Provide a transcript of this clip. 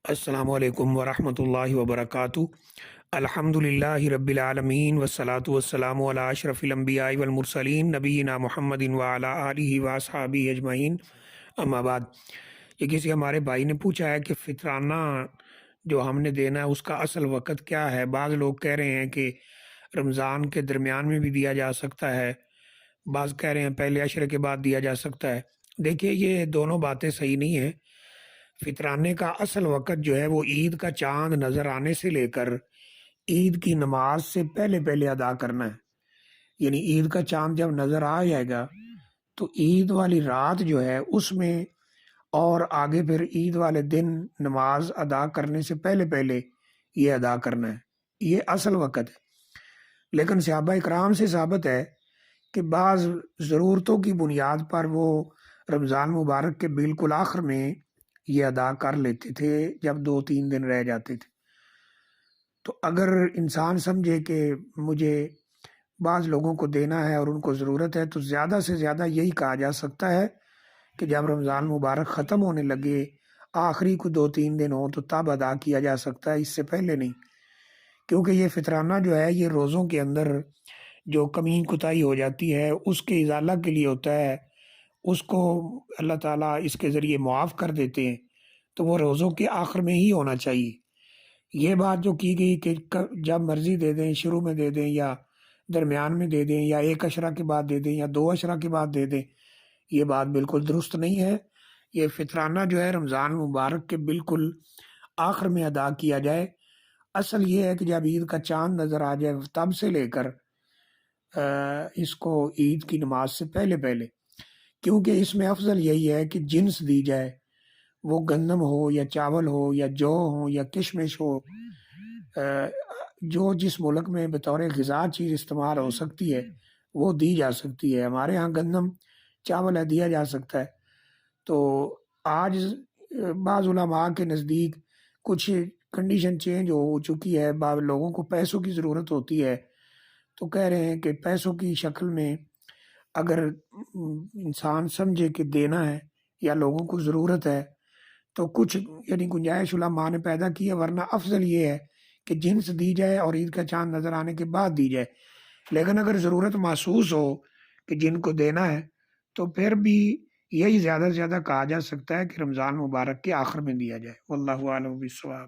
السلام علیکم ورحمۃ اللہ وبرکاتہ۔ الحمد للہ رب العالمین والصلاة والسلام علی اشرف الانبیاء والمرسلین نبینا محمد وعلی آلہ واصحابہ اجمعین، اما بعد۔ یہ کسی ہمارے بھائی نے پوچھا ہے کہ فطرانہ جو ہم نے دینا ہے اس کا اصل وقت کیا ہے۔ بعض لوگ کہہ رہے ہیں کہ رمضان کے درمیان میں بھی دیا جا سکتا ہے، بعض کہہ رہے ہیں پہلے عشرے کے بعد دیا جا سکتا ہے۔ دیکھیے، یہ دونوں باتیں صحیح نہیں ہیں۔ فطرانے کا اصل وقت جو ہے وہ عید کا چاند نظر آنے سے لے کر عید کی نماز سے پہلے پہلے ادا کرنا ہے۔ یعنی عید کا چاند جب نظر آ جائے گا تو عید والی رات جو ہے اس میں، اور آگے پھر عید والے دن نماز ادا کرنے سے پہلے پہلے یہ ادا کرنا ہے۔ یہ اصل وقت ہے۔ لیکن صحابہ اکرام سے ثابت ہے کہ بعض ضرورتوں کی بنیاد پر وہ رمضان مبارک کے بالکل آخر میں یہ ادا کر لیتے تھے جب 2-3 دن رہ جاتے تھے۔ تو اگر انسان سمجھے کہ مجھے بعض لوگوں کو دینا ہے اور ان کو ضرورت ہے، تو زیادہ سے زیادہ یہی کہا جا سکتا ہے کہ جب رمضان مبارک ختم ہونے لگے، آخری کو 2-3 دن ہو تو تب ادا کیا جا سکتا ہے، اس سے پہلے نہیں۔ کیونکہ یہ فطرانہ جو ہے یہ روزوں کے اندر جو کمی کوتاہی ہو جاتی ہے اس کے ازالہ کے لیے ہوتا ہے، اس کو اللہ تعالیٰ اس کے ذریعے معاف کر دیتے ہیں۔ تو وہ روزوں کے آخر میں ہی ہونا چاہیے۔ یہ بات جو کی گئی کہ جب مرضی دے دیں، شروع میں دے دیں یا درمیان میں دے دیں یا ایک عشرہ کے بعد دے دیں یا 2 عشرہ کے بعد دے دیں، یہ بات بالکل درست نہیں ہے۔ یہ فطرانہ جو ہے رمضان مبارک کے بالکل آخر میں ادا کیا جائے۔ اصل یہ ہے کہ جب عید کا چاند نظر آ جائے تب سے لے کر اس کو عید کی نماز سے پہلے پہلے، کیونکہ اس میں افضل یہی ہے کہ جنس دی جائے، وہ گندم ہو یا چاول ہو یا جو ہو یا کشمش ہو، جو جس ملک میں بطور غذا چیز استعمال ہو سکتی ہے وہ دی جا سکتی ہے۔ ہمارے ہاں گندم چاول ہے، دیا جا سکتا ہے۔ تو آج بعض علماء کے نزدیک کچھ کنڈیشن چینج ہو چکی ہے، بعض لوگوں کو پیسوں کی ضرورت ہوتی ہے، تو کہہ رہے ہیں کہ پیسوں کی شکل میں اگر انسان سمجھے کہ دینا ہے یا لوگوں کو ضرورت ہے تو کچھ یعنی گنجائش علماء نے پیدا کی ہے، ورنہ افضل یہ ہے کہ جنس دی جائے اور عید کا چاند نظر آنے کے بعد دی جائے۔ لیکن اگر ضرورت محسوس ہو کہ جن کو دینا ہے تو پھر بھی یہی زیادہ سے زیادہ کہا جا سکتا ہے کہ رمضان مبارک کے آخر میں دیا جائے۔ واللہ اعلم بالصواب۔